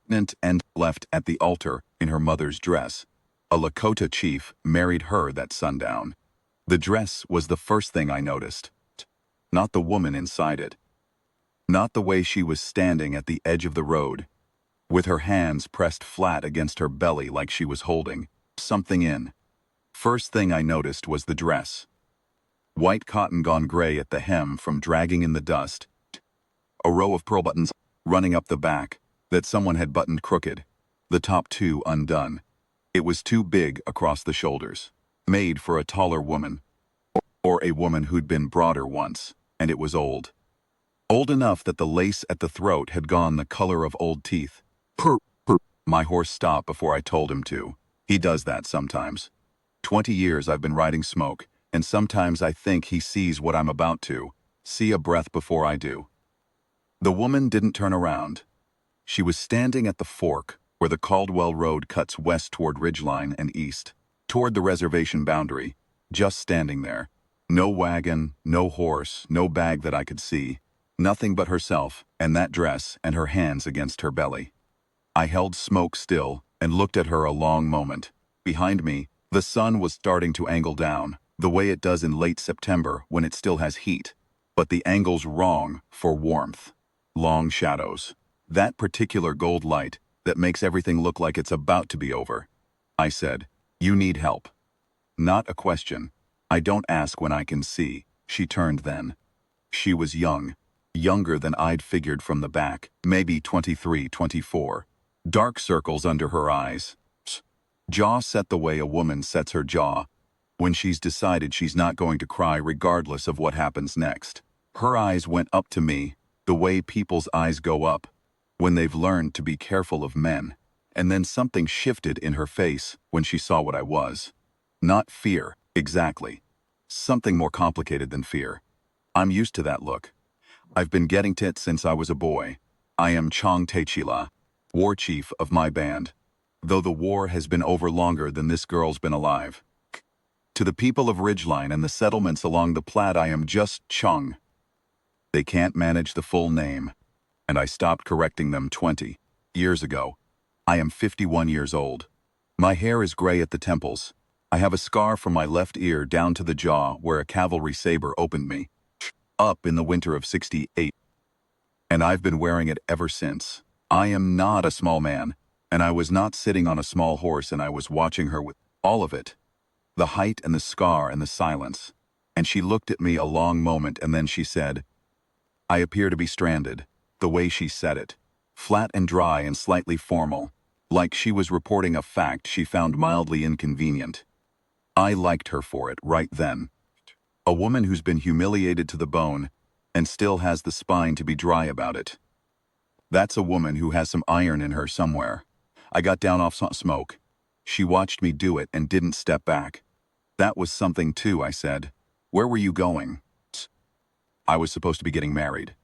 and left at the altar in her mother's dress. A Lakota chief married her that sundown. The dress was the first thing I noticed. Not the woman inside it. Not the way she was standing at the edge of the road, with her hands pressed flat against her belly like she was holding something in. First thing I noticed was the dress. White cotton gone gray at the hem from dragging in the dust. A row of pearl buttons running up the back that someone had buttoned crooked, the top two undone. It was too big across the shoulders, made for a taller woman, or a woman who'd been broader once, and it was old. Old enough that the lace at the throat had gone the color of old teeth. My horse stopped before I told him to. He does that sometimes. 20 years I've been riding Smoke, and sometimes I think he sees what I'm about to, see a breath before I do. The woman didn't turn around. She was standing at the fork where the Caldwell Road cuts west toward Ridgeline and east, toward the reservation boundary, just standing there. No wagon, no horse, no bag that I could see. Nothing but herself and that dress and her hands against her belly. I held Smoke still and looked at her a long moment. Behind me, the sun was starting to angle down, the way it does in late September when it still has heat. But the angle's wrong for warmth. Long shadows. That particular gold light that makes everything look like it's about to be over. I said, "You need help." Not a question. I don't ask when I can see. She turned then. She was young. Younger than I'd figured from the back, maybe 23, 24. Dark circles under her eyes. Jaw set the way a woman sets her jaw when she's decided she's not going to cry regardless of what happens next. Her eyes went up to me, the way people's eyes go up when they've learned to be careful of men, and then something shifted in her face when she saw what I was. Not fear, exactly. Something more complicated than fear. I'm used to that look. I've been getting it since I was a boy. I am Chong Techila, war chief of my band, though the war has been over longer than this girl's been alive. To the people of Ridgeline and the settlements along the Platte, I am just Chong. They can't manage the full name, and I stopped correcting them 20 years ago. I am 51 years old. My hair is gray at the temples. I have a scar from my left ear down to the jaw where a cavalry saber opened me, up in the winter of '68. And I've been wearing it ever since. I am not a small man, and I was not sitting on a small horse, and I was watching her with all of it. The height and the scar and the silence. And she looked at me a long moment, and then she said, "I appear to be stranded." The way she said it, flat and dry and slightly formal, like she was reporting a fact she found mildly inconvenient. I liked her for it right then. A woman who's been humiliated to the bone and still has the spine to be dry about it. That's a woman who has some iron in her somewhere. I got down off Smoke. She watched me do it and didn't step back. That was something too, I said. "Where were you going?" "I was supposed to be getting married."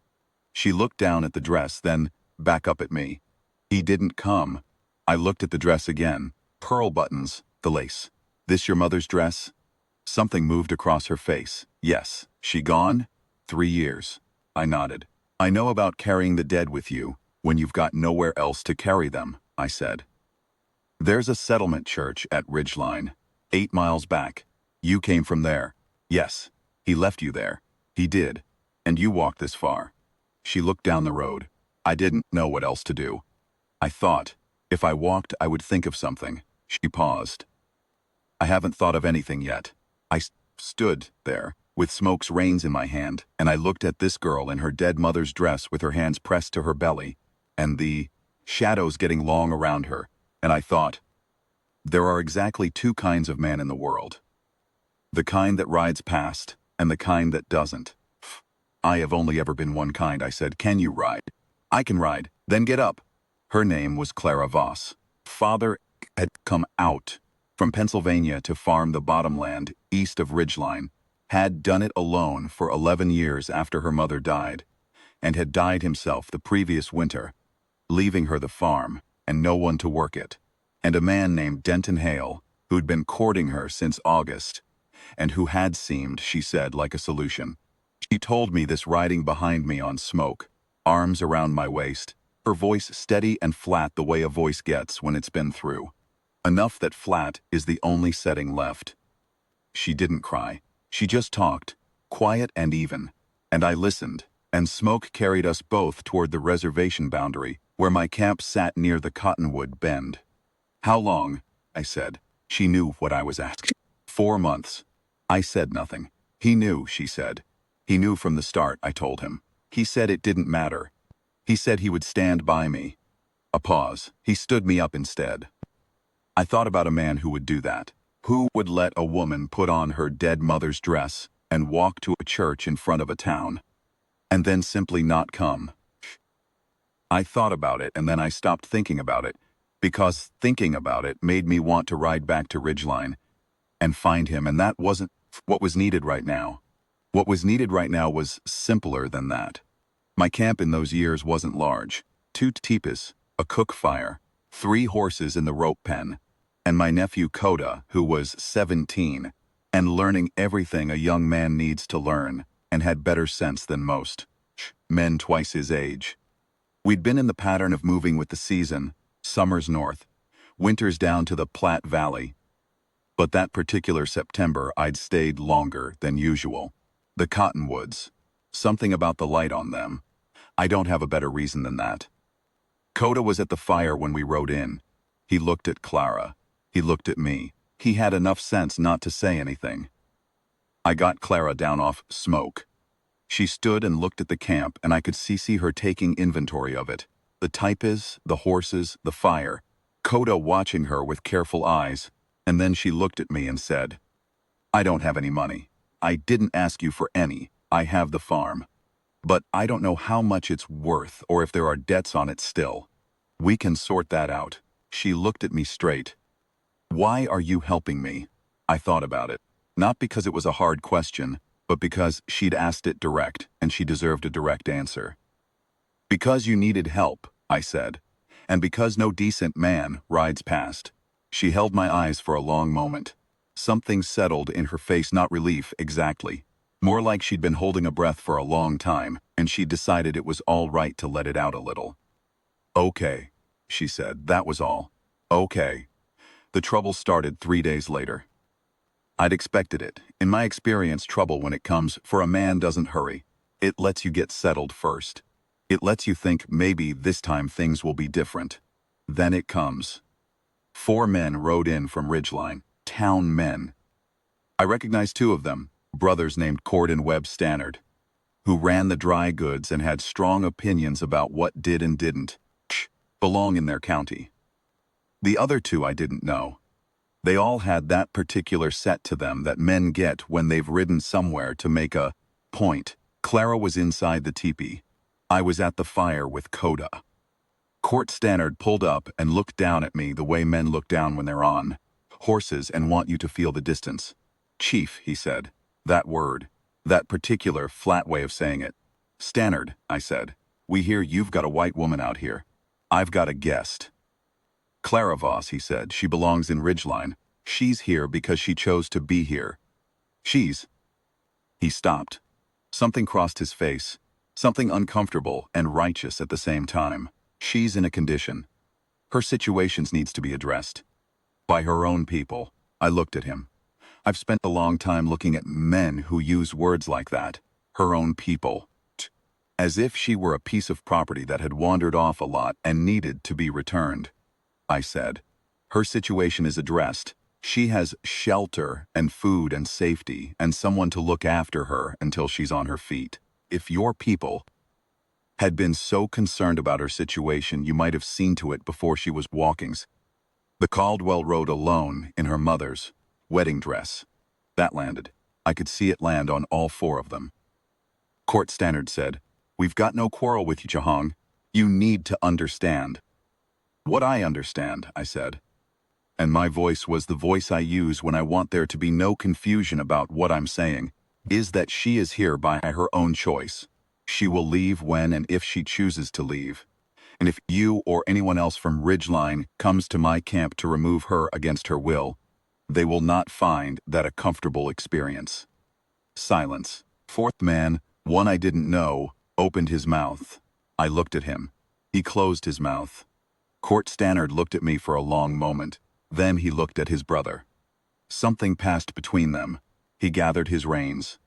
She looked down at the dress, then back up at me. "He didn't come." I looked at the dress again. Pearl buttons, the lace. "This your mother's dress?" Something moved across her face. "Yes." "She gone?" 3 years. I nodded. "I know about carrying the dead with you when you've got nowhere else to carry them," I said. "There's a settlement church at Ridgeline, 8 miles back. You came from there." "Yes. He left you there." "He did. And you walked this far." She looked down the road. I didn't know what else to do. I thought, if I walked, I would think of something. She paused. "I haven't thought of anything yet." I stood there, with Smoke's reins in my hand, and I looked at this girl in her dead mother's dress with her hands pressed to her belly, and the shadows getting long around her, and I thought, there are exactly 2 kinds of man in the world. The kind that rides past, and the kind that doesn't. "I have only ever been one kind," I said. "Can you ride?" "I can ride." "Then get up." Her name was Clara Voss. Father had come out from Pennsylvania to farm the bottomland east of Ridgeline, had done it alone for 11 years after her mother died, and had died himself the previous winter, leaving her the farm and no one to work it, and a man named Denton Hale, who'd been courting her since August, and who had seemed, she said, like a solution. She told me this riding behind me on Smoke, arms around my waist, her voice steady and flat the way a voice gets when it's been through. Enough that flat is the only setting left. She didn't cry. She just talked, quiet and even. And I listened, and smoke carried us both toward the reservation boundary, where my camp sat near the cottonwood bend. "How long?" I said. She knew what I was asking. 4 months. I said nothing. He knew, she said. He knew from the start, I told him. He said it didn't matter. He said he would stand by me. A pause. He stood me up instead. I thought about a man who would do that. Who would let a woman put on her dead mother's dress and walk to a church in front of a town, and then simply not come? I thought about it, and then I stopped thinking about it, because thinking about it made me want to ride back to Ridgeline and find him, and that wasn't what was needed right now. What was needed right now was simpler than that. My camp in those years wasn't large. 2 teepees, a cook fire, 3 horses in the rope pen, and my nephew Coda, who was 17, and learning everything a young man needs to learn, and had better sense than most men twice his age. We'd been in the pattern of moving with the season, summers north, winters down to the Platte Valley. But that particular September I'd stayed longer than usual. The cottonwoods. Something about the light on them. I don't have a better reason than that. Coda was at the fire when we rode in. He looked at Clara. He looked at me. He had enough sense not to say anything. I got Clara down off smoke. She stood and looked at the camp, and I could see her taking inventory of it. The teepees, the horses, the fire. Coda watching her with careful eyes, and then she looked at me and said, "I don't have any money. I didn't ask you for any. I have the farm. But I don't know how much it's worth or if there are debts on it still. We can sort that out." She looked at me straight. "Why are you helping me?" I thought about it. Not because it was a hard question, but because she'd asked it direct, and she deserved a direct answer. "Because you needed help," I said, "and because no decent man rides past." She held my eyes for a long moment. Something settled in her face, not relief exactly. More like she'd been holding a breath for a long time, and she'd decided it was all right to let it out a little. "Okay," she said, "that was all. Okay." The trouble started 3 days later. I'd expected it. In my experience, trouble when it comes for a man doesn't hurry. It lets you get settled first. It lets you think maybe this time things will be different. Then it comes. 4 men rode in from Ridgeline, town men. I recognized 2 of them, brothers named Cord and Webb Stannard, who ran the dry goods and had strong opinions about what did and didn't belong in their county. The other 2 I didn't know. They all had that particular set to them that men get when they've ridden somewhere to make a point. Clara was inside the teepee. I was at the fire with Coda. Court Stannard pulled up and looked down at me the way men look down when they're on horses and want you to feel the distance. "Chief," he said. That word. That particular flat way of saying it. "Stannard," I said, "we hear you've got a white woman out here. I've got a guest." "Clara Voss," he said, "she belongs in Ridgeline. She's here because she chose to be here. She's—" He stopped. Something crossed his face. Something uncomfortable and righteous at the same time. She's in a condition. Her situations needs to be addressed. By her own people. I looked at him. I've spent a long time looking at men who use words like that. Her own people. As if she were a piece of property that had wandered off a lot and needed to be returned. I said, "Her situation is addressed. She has shelter and food and safety and someone to look after her until she's on her feet. If your people had been so concerned about her situation, you might have seen to it before she was walkings." The Caldwell rode alone in her mother's wedding dress. That landed. I could see it land on all 4 of them. Court Stannard said, "We've got no quarrel with you, Chahong. You need to understand." "What I understand," I said. And my voice was the voice I use when I want there to be no confusion about what I'm saying, is that she is here by her own choice. She will leave when and if she chooses to leave. And if you or anyone else from Ridgeline comes to my camp to remove her against her will, they will not find that a comfortable experience. Silence. 4th man, one I didn't know, opened his mouth. I looked at him. He closed his mouth. Court Stannard looked at me for a long moment. Then he looked at his brother. Something passed between them. He gathered his reins.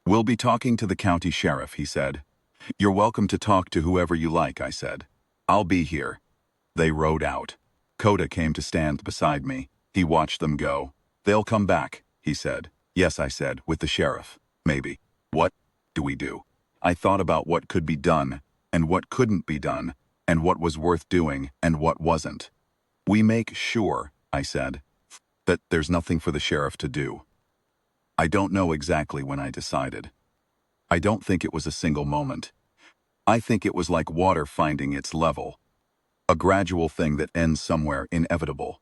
"We'll be talking to the county sheriff," he said. "You're welcome to talk to whoever you like," I said. "I'll be here." They rode out. Coda came to stand beside me. He watched them go. "They'll come back," he said. "Yes," I said, "with the sheriff. Maybe." "What do we do?" I thought about what could be done, and what couldn't be done, and what was worth doing, and what wasn't. "We make sure," I said, "that there's nothing for the sheriff to do." I don't know exactly when I decided. I don't think it was a single moment. I think it was like water finding its level. A gradual thing that ends somewhere inevitable.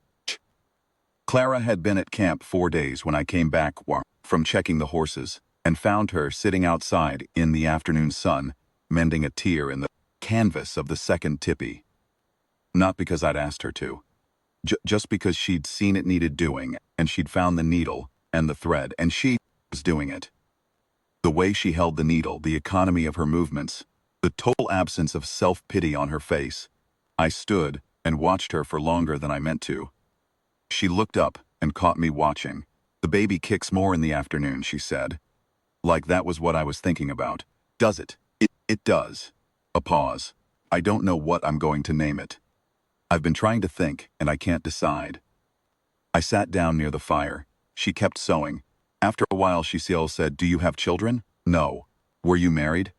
Clara had been at camp 4 days when I came back from checking the horses, and found her sitting outside in the afternoon sun, mending a tear in the canvas of the second tippy. Not because I'd asked her to. Just because she'd seen it needed doing, and she'd found the needle and the thread, and she was doing it. The way she held the needle, the economy of her movements, the total absence of self-pity on her face. I stood and watched her for longer than I meant to. She looked up and caught me watching. "The baby kicks more in the afternoon," she said. Like that was what I was thinking about. "Does it?" It does." A pause. "I don't know what I'm going to name it. I've been trying to think, and I can't decide." I sat down near the fire. She kept sewing. After a while she said, "Do you have children?" "No." "Were you married?"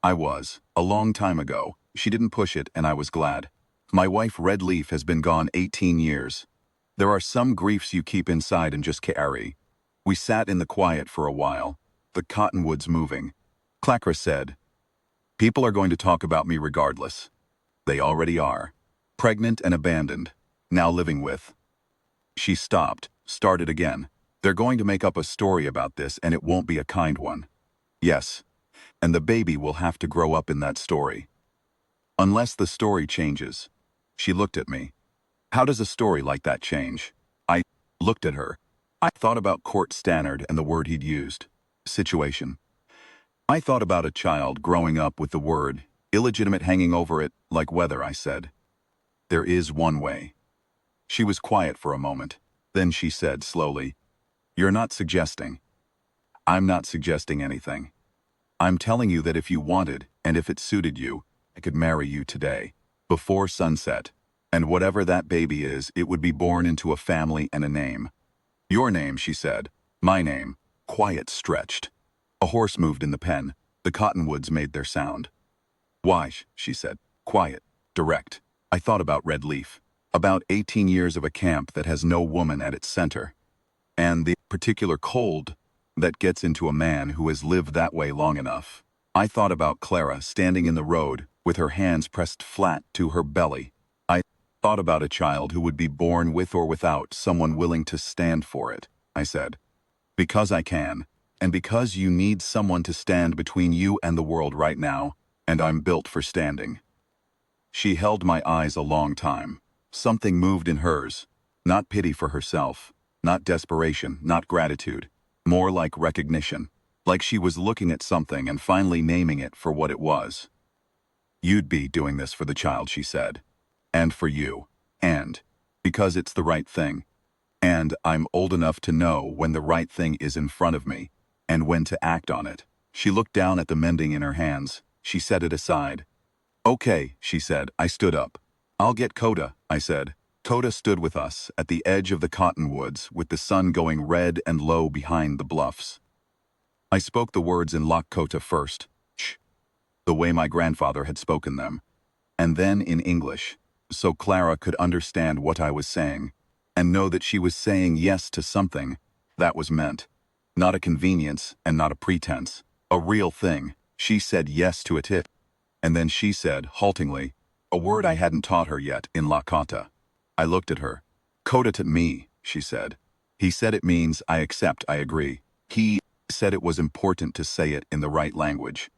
"I was. A long time ago." She didn't push it, and I was glad. "My wife Red Leaf has been gone 18 years. There are some griefs you keep inside and just carry." We sat in the quiet for a while, the cottonwoods moving. Clara said, "People are going to talk about me regardless. They already are. Pregnant and abandoned. Now living with." She stopped, started again. "They're going to make up a story about this, and it won't be a kind one." "Yes. And the baby will have to grow up in that story. Unless the story changes." She looked at me. "How does a story like that change?" I looked at her. I thought about Court Stannard and the word he'd used. Situation. I thought about a child growing up with the word illegitimate hanging over it like weather, I said. "There is one way." She was quiet for a moment. Then she said slowly, "You're not suggesting." "I'm not suggesting anything. I'm telling you that if you wanted, and if it suited you, I could marry you today, before sunset. And whatever that baby is, it would be born into a family and a name." "Your name," she said. "My name." Quiet stretched. A horse moved in the pen. The cottonwoods made their sound. "Why?" she said. Quiet. Direct. I thought about Red Leaf. About 18 years of a camp that has no woman at its center. And the particular cold that gets into a man who has lived that way long enough. I thought about Clara standing in the road with her hands pressed flat to her belly. I thought about a child who would be born with or without someone willing to stand for it. I said, "Because I can, and because you need someone to stand between you and the world right now, and I'm built for standing." She held my eyes a long time. Something moved in hers. Not pity for herself, not desperation, not gratitude. More like recognition. Like she was looking at something and finally naming it for what it was. "You'd be doing this for the child," she said. "And for you. And because it's the right thing. And I'm old enough to know when the right thing is in front of me, and when to act on it." She looked down at the mending in her hands. She set it aside. "Okay," she said. I stood up. "I'll get Coda," I said. Coda stood with us at the edge of the cottonwoods with the sun going red and low behind the bluffs. I spoke the words in Lakota first, "Shh," the way my grandfather had spoken them, and then in English, so Clara could understand what I was saying, and know that she was saying yes to something that was meant. Not a convenience and not a pretense. A real thing. She said yes to it. And then she said, haltingly, a word I hadn't taught her yet in Lakota. I looked at her. "Coda to me," she said. "He said it means I accept, I agree. He said it was important to say it in the right language."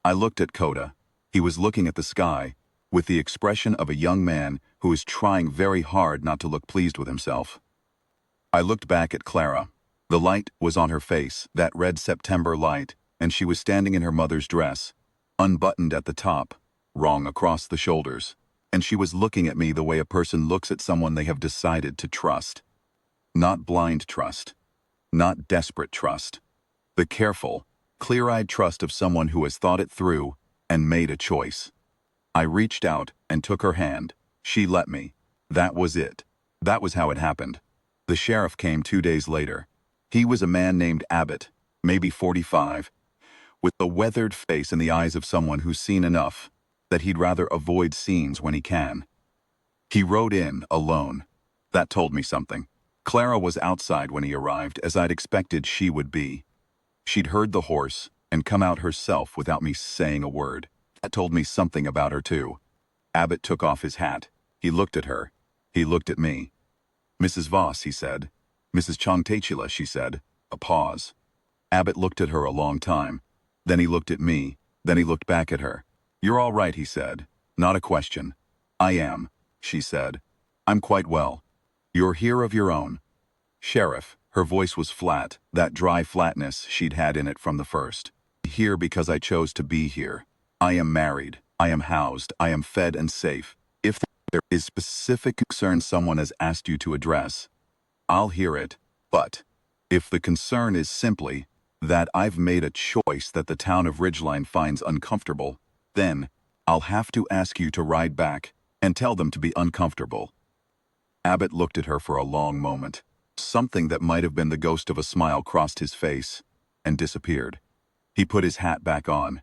I looked at Coda. He was looking at the sky, with the expression of a young man who is trying very hard not to look pleased with himself. I looked back at Clara. The light was on her face, that red September light, and she was standing in her mother's dress, unbuttoned at the top, wrong across the shoulders. And she was looking at me the way a person looks at someone they have decided to trust. Not blind trust. Not desperate trust. The careful, clear-eyed trust of someone who has thought it through and made a choice. I reached out and took her hand. She let me. That was it. That was how it happened. The sheriff came 2 days later. He was a man named Abbott, maybe 45, with a weathered face and the eyes of someone who's seen enough that he'd rather avoid scenes when he can. He rode in, alone. That told me something. Clara was outside when he arrived, as I'd expected she would be. She'd heard the horse and come out herself without me saying a word. That told me something about her, too. Abbott took off his hat. He looked at her. He looked at me. "Mrs. Voss," he said. "Mrs. Chongtachila," she said. A pause. Abbott looked at her a long time. Then he looked at me. Then he looked back at her. "You're all right," he said. "Not a question." "I am," she said. "I'm quite well. You're here of your own." "Sheriff," her voice was flat, that dry flatness she'd had in it from the first. "Here because I chose to be here. I am married. I am housed. I am fed and safe. If there is specific concern someone has asked you to address, I'll hear it. But if the concern is simply that I've made a choice that the town of Ridgeline finds uncomfortable, then I'll have to ask you to ride back and tell them to be uncomfortable." Abbott looked at her for a long moment. Something that might have been the ghost of a smile crossed his face and disappeared. He put his hat back on.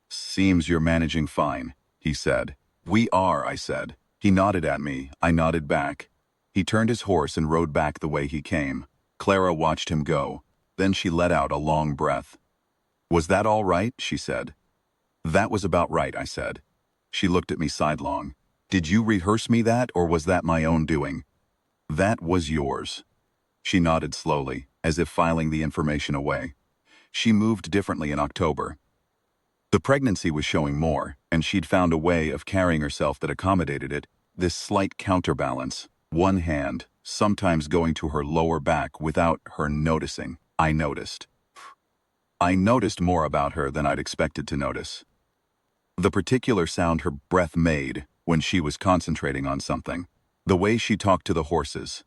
"Seems you're managing fine," he said. "We are," I said. He nodded at me. I nodded back. He turned his horse and rode back the way he came. Clara watched him go. Then she let out a long breath. "Was that all right?" she said. "That was about right," I said. She looked at me sidelong. "Did you rehearse me that, or was that my own doing?" "That was yours." She nodded slowly, as if filing the information away. She moved differently in October. The pregnancy was showing more, and she'd found a way of carrying herself that accommodated it, this slight counterbalance, one hand sometimes going to her lower back without her noticing. I noticed. I noticed more about her than I'd expected to notice. The particular sound her breath made when she was concentrating on something. The way she talked to the horses,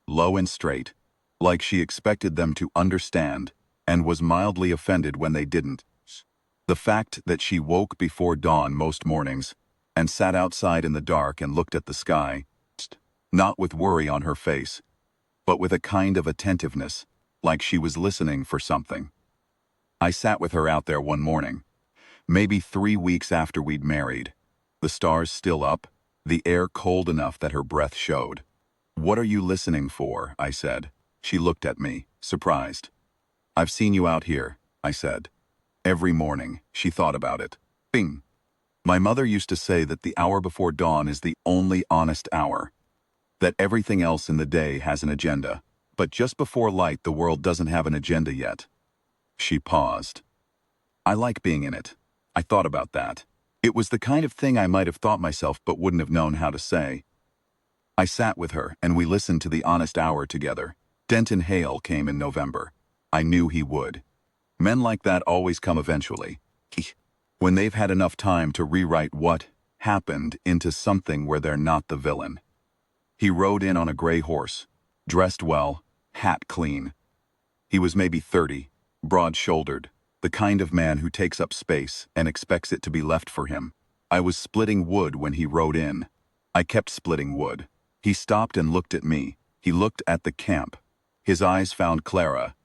low and straight, like she expected them to understand and was mildly offended when they didn't. The fact that she woke before dawn most mornings and sat outside in the dark and looked at the sky, not with worry on her face, but with a kind of attentiveness, like she was listening for something. I sat with her out there one morning, maybe 3 weeks after we'd married, the stars still up, the air cold enough that her breath showed. "What are you listening for?" I said. She looked at me, surprised. "I've seen you out here," I said. Every morning, she thought about it. Bing. My mother used to say that the hour before dawn is the only honest hour, that everything else in the day has an agenda, but just before light the world doesn't have an agenda yet. She paused. I like being in it. I thought about that. It was the kind of thing I might have thought myself but wouldn't have known how to say. I sat with her and we listened to the honest hour together. Denton Hale came in November. I knew he would. Men like that always come eventually, when they've had enough time to rewrite what happened into something where they're not the villain. He rode in on a gray horse, dressed well, hat clean. He was maybe 30, broad-shouldered, the kind of man who takes up space and expects it to be left for him. I was splitting wood when he rode in. I kept splitting wood. He stopped and looked at me. He looked at the camp. His eyes found Clara,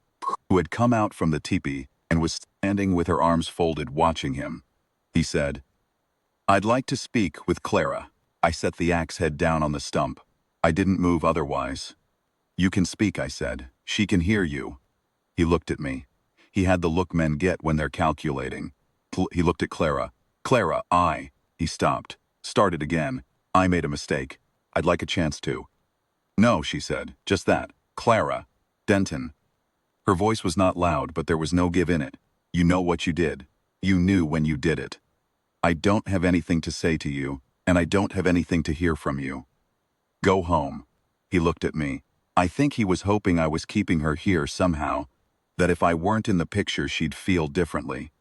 who had come out from the teepee and was standing with her arms folded watching him. He said, "I'd like to speak with Clara." I set the axe head down on the stump. I didn't move otherwise. "You can speak," I said. "She can hear you." He looked at me. He had the look men get when they're calculating. He looked at Clara. "Clara, He stopped. Started again. "I made a mistake. I'd like a chance to." "No," she said. "Just that. Clara. Denton." Her voice was not loud, but there was no give in it. "You know what you did. You knew when you did it. I don't have anything to say to you, and I don't have anything to hear from you. Go home." He looked at me. I think he was hoping I was keeping her here somehow, that if I weren't in the picture she'd feel differently.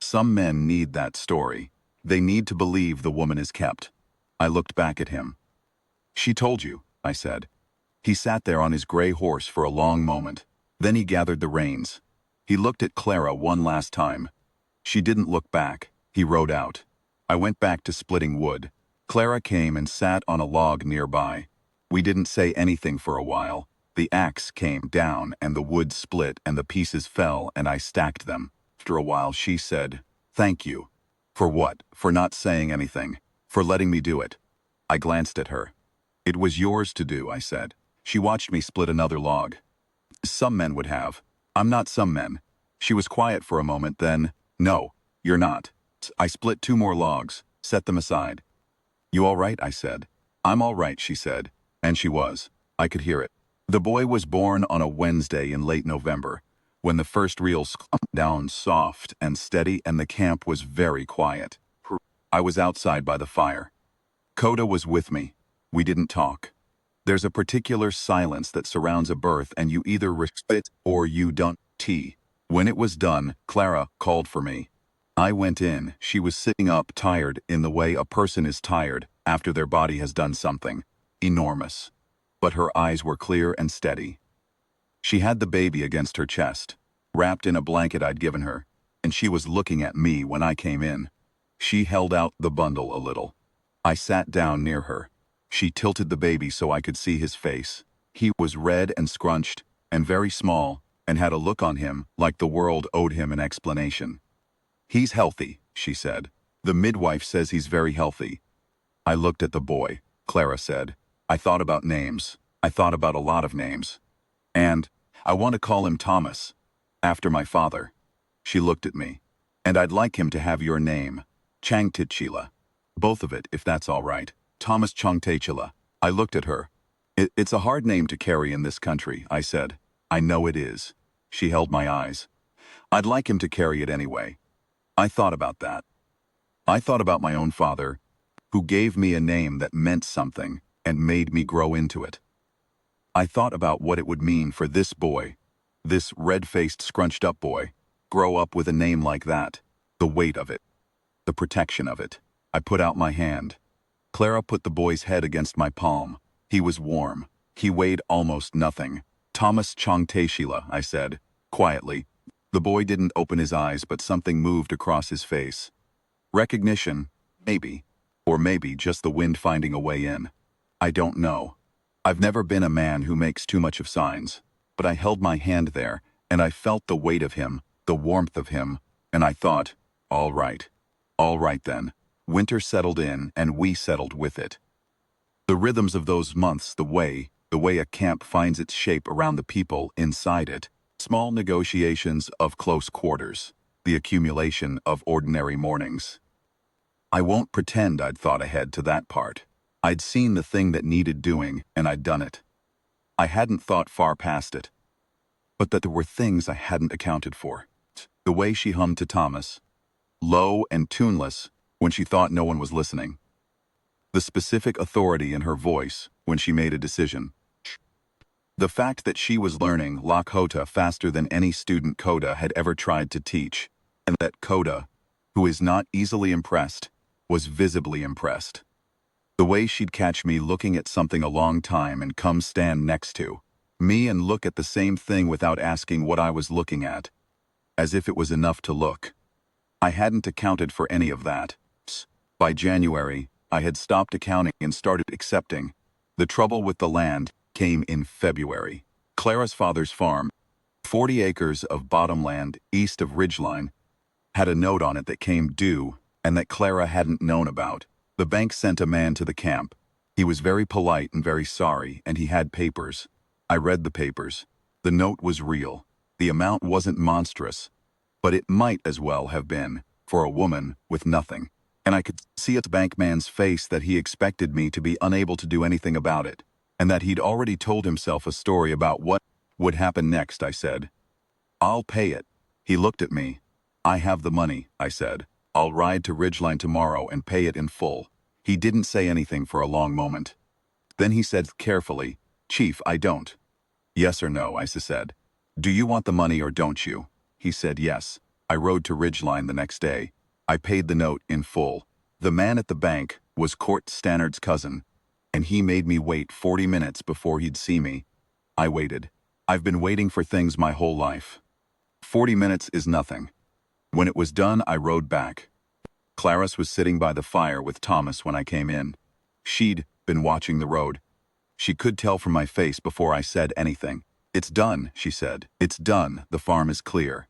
Some men need that story. They need to believe the woman is kept. I looked back at him. She told you, I said. He sat there on his gray horse for a long moment. Then he gathered the reins. He looked at Clara one last time. She didn't look back. He rode out. I went back to splitting wood. Clara came and sat on a log nearby. We didn't say anything for a while. The axe came down and the wood split and the pieces fell and I stacked them. After a while she said, "Thank you." For what? For not saying anything. For letting me do it. I glanced at her. "It was yours to do," I said. She watched me split another log. "Some men would have. I'm not some men." She was quiet for a moment, then, "No, you're not." I split 2 more logs, set them aside. "You all right?" I said. "I'm all right," she said. And she was. I could hear it. The boy was born on a Wednesday in late November, when the first reels calmed down soft and steady and the camp was very quiet. I was outside by the fire. Coda was with me. We didn't talk. There's a particular silence that surrounds a birth and you either respect it or you don't. When it was done, Clara called for me. I went in. She was sitting up, tired in the way a person is tired after their body has done something enormous. But her eyes were clear and steady. She had the baby against her chest, wrapped in a blanket I'd given her, and she was looking at me when I came in. She held out the bundle a little. I sat down near her. She tilted the baby so I could see his face. He was red and scrunched, and very small, and had a look on him like the world owed him an explanation. "He's healthy," she said. "The midwife says he's very healthy." I looked at the boy. Clara said, "I thought about names. I thought about a lot of names. And I want to call him Thomas, after my father." She looked at me. "And I'd like him to have your name, Changtitchila. Both of it, if that's all right. Thomas Changtitchila." I looked at her. It's a hard name to carry in this country," I said. "I know it is." She held my eyes. "I'd like him to carry it anyway." I thought about that. I thought about my own father, who gave me a name that meant something and made me grow into it. I thought about what it would mean for this boy, this red-faced, scrunched-up boy, grow up with a name like that, the weight of it, the protection of it. I put out my hand. Clara put the boy's head against my palm. He was warm. He weighed almost nothing. "Thomas Changtitchila," I said, quietly. The boy didn't open his eyes, but something moved across his face. Recognition, maybe. Or maybe just the wind finding a way in. I don't know. I've never been a man who makes too much of signs. But I held my hand there, and I felt the weight of him, the warmth of him, and I thought, all right. All right then. Winter settled in, and we settled with it. The rhythms of those months, the way a camp finds its shape around the people inside it, small negotiations of close quarters, the accumulation of ordinary mornings. I won't pretend I'd thought ahead to that part. I'd seen the thing that needed doing, and I'd done it. I hadn't thought far past it. But that there were things I hadn't accounted for. The way she hummed to Thomas, low and tuneless, when she thought no one was listening. The specific authority in her voice when she made a decision. The fact that she was learning Lakota faster than any student Coda had ever tried to teach, and that Coda, who is not easily impressed, was visibly impressed. The way she'd catch me looking at something a long time and come stand next to me and look at the same thing without asking what I was looking at, as if it was enough to look. I hadn't accounted for any of that. By January, I had stopped accounting and started accepting. The trouble with the land came in February. Clara's father's farm, 40 acres of bottomland east of Ridgeline, had a note on it that came due and that Clara hadn't known about. The bank sent a man to the camp. He was very polite and very sorry, and he had papers. I read the papers. The note was real. The amount wasn't monstrous, but it might as well have been for a woman with nothing. And I could see at the bankman's face that he expected me to be unable to do anything about it, and that he'd already told himself a story about what would happen next. I said, "I'll pay it." He looked at me. "I have the money," I said. "I'll ride to Ridgeline tomorrow and pay it in full." He didn't say anything for a long moment. Then he said carefully, "Chief, I don't." "Yes or no," I said. "Do you want the money or don't you?" He said yes. I rode to Ridgeline the next day. I paid the note in full. The man at the bank was Court Stannard's cousin, and he made me wait 40 minutes before he'd see me. I waited. I've been waiting for things my whole life. 40 minutes is nothing. When it was done, I rode back. Clarice was sitting by the fire with Thomas when I came in. She'd been watching the road. She could tell from my face before I said anything. "It's done," she said. "It's done. The farm is clear."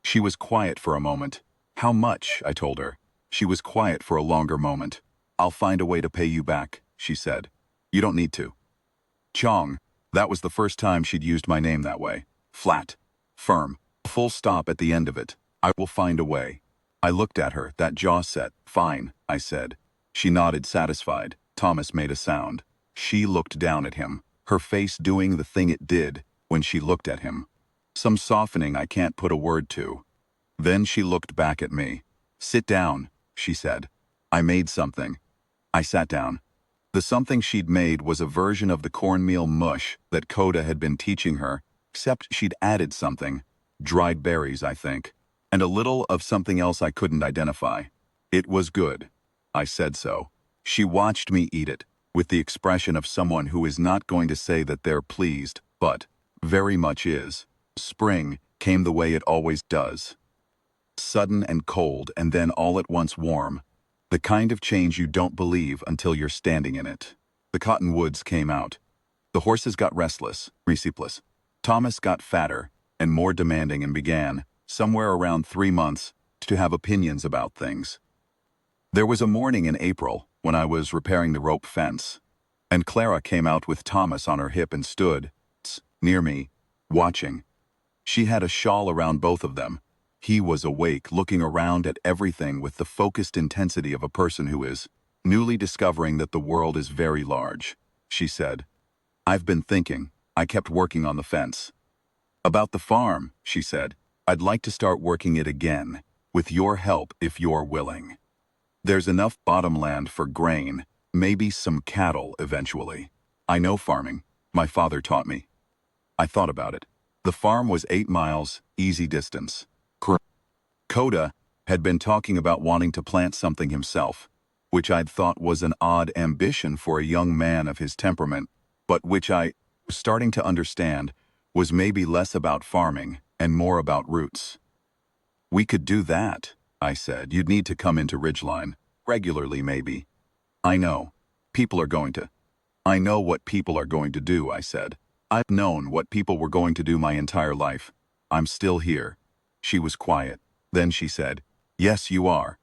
She was quiet for a moment. "How much?" I told her. She was quiet for a longer moment. "I'll find a way to pay you back," she said. "You don't need to." Chong. That was the first time she'd used my name that way. Flat. Firm. Full stop at the end of it. "I will find a way." I looked at her, that jaw set. "Fine," I said. She nodded, satisfied. Thomas made a sound. She looked down at him, her face doing the thing it did when she looked at him. Some softening I can't put a word to. Then she looked back at me. "Sit down," she said. I made something. I sat down. The something she'd made was a version of the cornmeal mush that Coda had been teaching her, except she'd added something. Dried berries, I think. And a little of something else I couldn't identify. It was good. I said so. She watched me eat it, with the expression of someone who is not going to say that they're pleased, but very much is. Spring came the way it always does. Sudden and cold, and then all at once warm. The kind of change you don't believe until you're standing in it. The cottonwoods came out. The horses got restless, restless. Thomas got fatter and more demanding and began, somewhere around 3 months, to have opinions about things. There was a morning in April when I was repairing the rope fence, and Clara came out with Thomas on her hip and stood near me, watching. She had a shawl around both of them. He was awake, looking around at everything with the focused intensity of a person who is newly discovering that the world is very large. She said, "I've been thinking." I kept working on the fence. "About the farm," she said. "I'd like to start working it again, with your help if you're willing. There's enough bottomland for grain, maybe some cattle eventually. I know farming. My father taught me." I thought about it. The farm was 8 miles, easy distance. Coda had been talking about wanting to plant something himself, which I'd thought was an odd ambition for a young man of his temperament, but which I was starting to understand was maybe less about farming and more about roots. "We could do that," I said. "You'd need to come into Ridgeline, regularly maybe." "I know. People are going to." "I know what people are going to do," I said. "I've known what people were going to do my entire life. I'm still here." She was quiet. Then she said, "Yes, you are."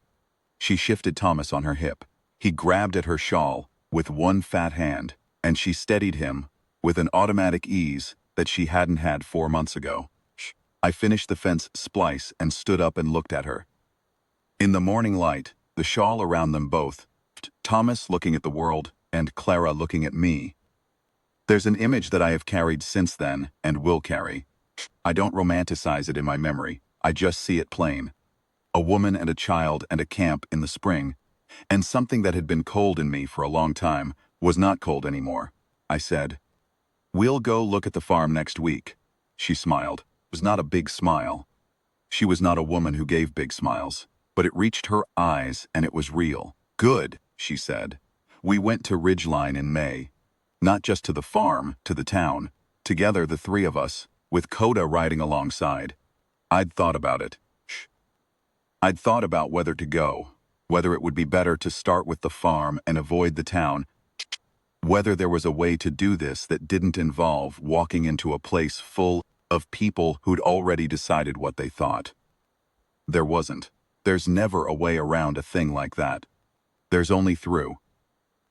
She shifted Thomas on her hip. He grabbed at her shawl with one fat hand, and she steadied him with an automatic ease that she hadn't had 4 months ago. I finished the fence splice and stood up and looked at her. In the morning light, the shawl around them both, Thomas looking at the world and Clara looking at me. There's an image that I have carried since then and will carry. I don't romanticize it in my memory. I just see it plain. A woman and a child and a camp in the spring, and something that had been cold in me for a long time was not cold anymore. I said, "We'll go look at the farm next week." She smiled. It was not a big smile. She was not a woman who gave big smiles, but it reached her eyes and it was real. "Good," she said. We went to Ridgeline in May. Not just to the farm, to the town. Together, the 3 of us, with Coda riding alongside. I'd thought about it. I'd thought about whether to go, whether it would be better to start with the farm and avoid the town, whether there was a way to do this that didn't involve walking into a place full of people who'd already decided what they thought. There wasn't. There's never a way around a thing like that. There's only through.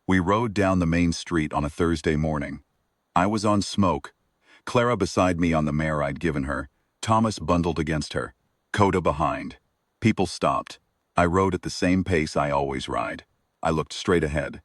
We rode down the main street on a Thursday morning. I was on smoke, Clara beside me on the mare I'd given her, Thomas bundled against her, Coda behind. People stopped. I rode at the same pace I always ride. I looked straight ahead.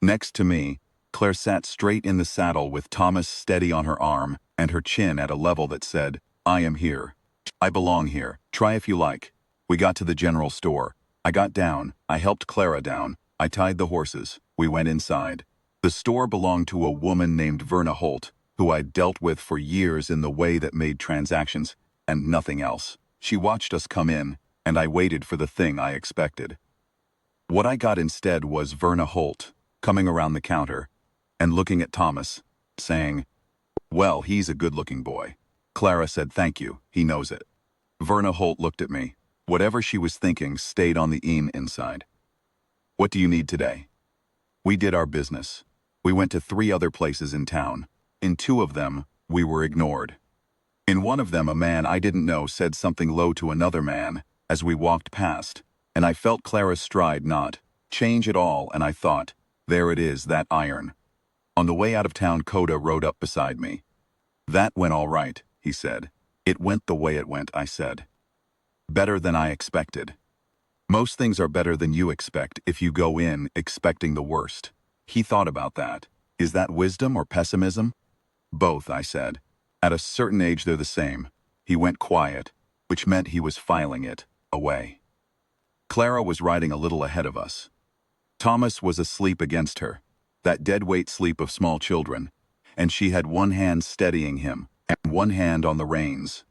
Next to me, Claire sat straight in the saddle with Thomas steady on her arm and her chin at a level that said, "I am here. I belong here. Try if you like." We got to the general store. I got down. I helped Clara down. I tied the horses. We went inside. The store belonged to a woman named Verna Holt, who I'd dealt with for years in the way that made transactions, and nothing else. She watched us come in, and I waited for the thing I expected. What I got instead was Verna Holt, coming around the counter, and looking at Thomas, saying, "Well, he's a good-looking boy." Clara said, "Thank you, he knows it." Verna Holt looked at me. Whatever she was thinking stayed on the inside. "What do you need today?" We did our business. We went to 3 other places in town. In 2 of them, we were ignored. In one of them, a man I didn't know said something low to another man as we walked past, and I felt Clara's stride not change at all, and I thought, there it is, that iron. On the way out of town, Coda rode up beside me. "That went all right," he said. "It went the way it went," I said. "Better than I expected." Most things are better than you expect if you go in expecting the worst. He thought about that. Is that wisdom or pessimism? Both, I said. At a certain age they're the same. He went quiet, which meant he was filing it away. Clara was riding a little ahead of us. Thomas was asleep against her, that dead-weight sleep of small children, and she had one hand steadying him and one hand on the reins.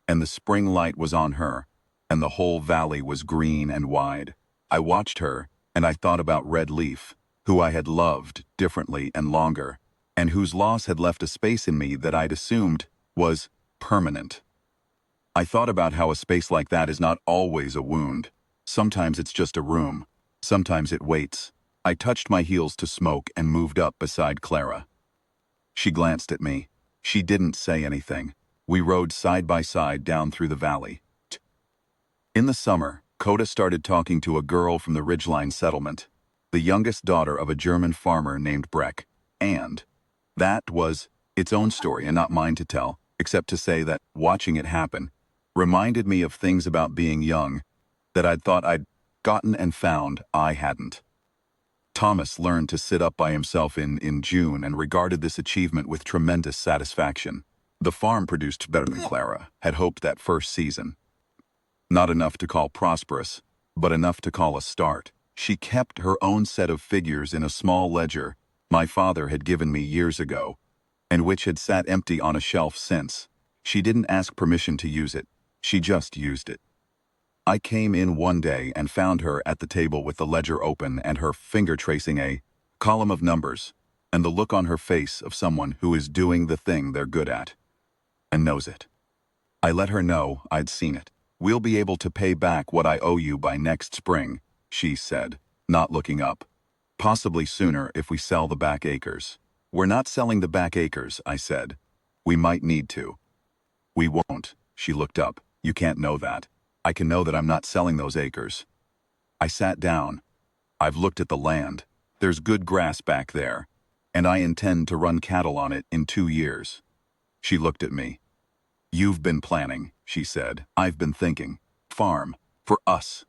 And the spring light was on her, and the whole valley was green and wide. I watched her, and I thought about Red Leaf, who I had loved differently and longer, and whose loss had left a space in me that I'd assumed was permanent. I thought about how a space like that is not always a wound. Sometimes it's just a room. Sometimes it waits. I touched my heels to smoke and moved up beside Clara. She glanced at me. She didn't say anything. We rode side by side down through the valley. In the summer, Coda started talking to a girl from the Ridgeline settlement, the youngest daughter of a German farmer named Breck, and that was its own story and not mine to tell, except to say that watching it happen reminded me of things about being young that I'd thought I'd gotten and found I hadn't. Thomas learned to sit up by himself in June and regarded this achievement with tremendous satisfaction. The farm produced better than Clara had hoped that first season. Not enough to call prosperous, but enough to call a start. She kept her own set of figures in a small ledger my father had given me years ago, and which had sat empty on a shelf since. She didn't ask permission to use it. She just used it. I came in one day and found her at the table with the ledger open and her finger tracing a column of numbers, and the look on her face of someone who is doing the thing they're good at and knows it. I let her know I'd seen it. "We'll be able to pay back what I owe you by next spring," she said, not looking up. "Possibly sooner if we sell the back acres." "We're not selling the back acres," I said. "We might need to." "We won't," she looked up. "You can't know that. I can know that I'm not selling those acres." I sat down. "I've looked at the land. There's good grass back there, and I intend to run cattle on it in 2 years. She looked at me. "You've been planning," she said. "I've been thinking. Farm. For us."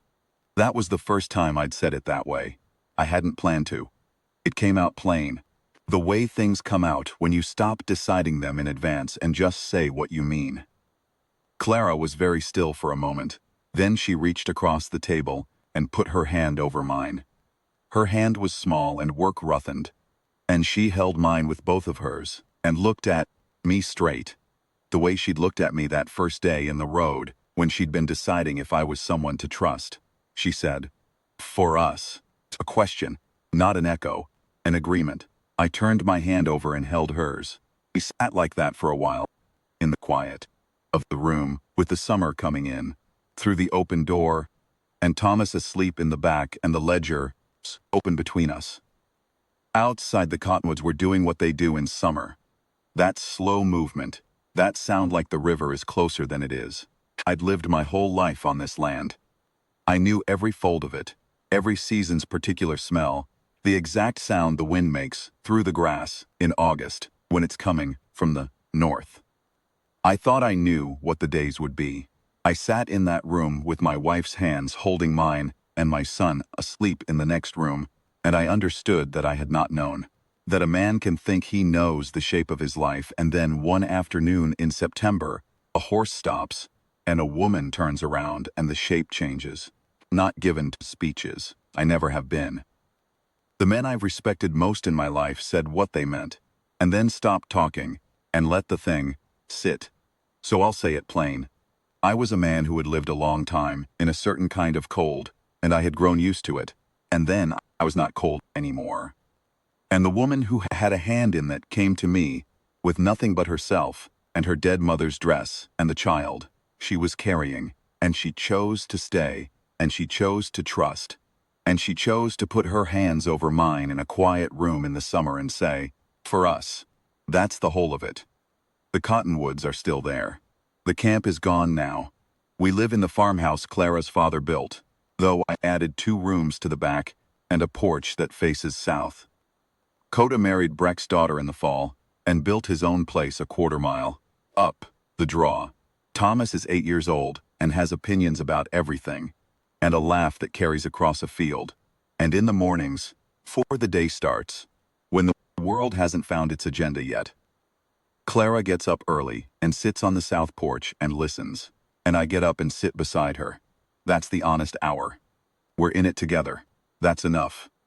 That was the first time I'd said it that way. I hadn't planned to. It came out plain. The way things come out when you stop deciding them in advance and just say what you mean. Clara was very still for a moment. Then she reached across the table and put her hand over mine. Her hand was small and work-roughened, and she held mine with both of hers and looked at me straight, the way she'd looked at me that first day in the road when she'd been deciding if I was someone to trust. She said, "For us." A question, not an echo, an agreement. I turned my hand over and held hers. We sat like that for a while, in the quiet of the room, with the summer coming in, through the open door, and Thomas asleep in the back and the ledger open between us. Outside, the cottonwoods were doing what they do in summer. That slow movement, that sound like the river is closer than it is. I'd lived my whole life on this land. I knew every fold of it, every season's particular smell, the exact sound the wind makes through the grass in August when it's coming from the north. I thought I knew what the days would be. I sat in that room with my wife's hands holding mine and my son asleep in the next room, and I understood that I had not known. That a man can think he knows the shape of his life, and then one afternoon in September, a horse stops, and a woman turns around and the shape changes. Not given to speeches. I never have been. The men I've respected most in my life said what they meant, and then stopped talking, and let the thing sit. So I'll say it plain. I was a man who had lived a long time in a certain kind of cold, and I had grown used to it. And then I was not cold anymore. And the woman who had a hand in that came to me, with nothing but herself, and her dead mother's dress, and the child she was carrying, and she chose to stay, and she chose to trust, and she chose to put her hands over mine in a quiet room in the summer and say, "For us." That's the whole of it. The cottonwoods are still there. The camp is gone now. We live in the farmhouse Clara's father built, though I added 2 rooms to the back and a porch that faces south. Coda married Breck's daughter in the fall and built his own place a quarter-mile up the draw. Thomas is 8 years old and has opinions about everything, and a laugh that carries across a field. And in the mornings, before the day starts, when the world hasn't found its agenda yet, Clara gets up early and sits on the south porch and listens, and I get up and sit beside her. That's the honest hour. We're in it together. That's enough.